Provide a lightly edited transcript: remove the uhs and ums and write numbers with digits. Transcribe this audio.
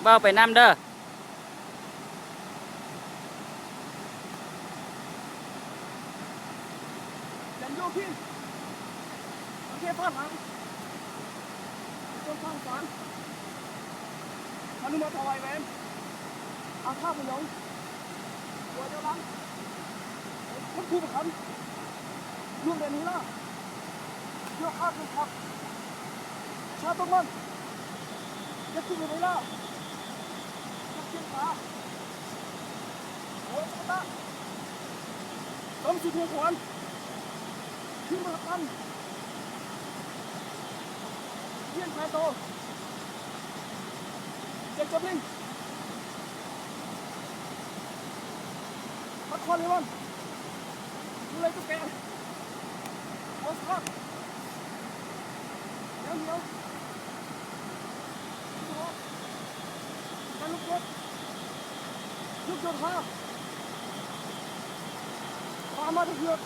เบ้าไปน้ำเด้อยันโยพี่โอเคฟาดหลังต้นข้างสารอนุมาถวายแหวนอาฆาตพยองหัวเจ้าลังท่านครูประคันล่วงเดือนนี้ล่ะเชื่อข้าคือขับชาต้องมันจะขึ้นไปไหนล่ะจะเชียงขาหัวเจ้าตาต้องสุดหัวขวานขึ้นมาคันเยี่ยนแพโตเจ็บจับลิงพักคอนเลยมันดูเลยตุ๊กแกหัวสลักเดี๋ยวการลุกยศพามาถึงเหือก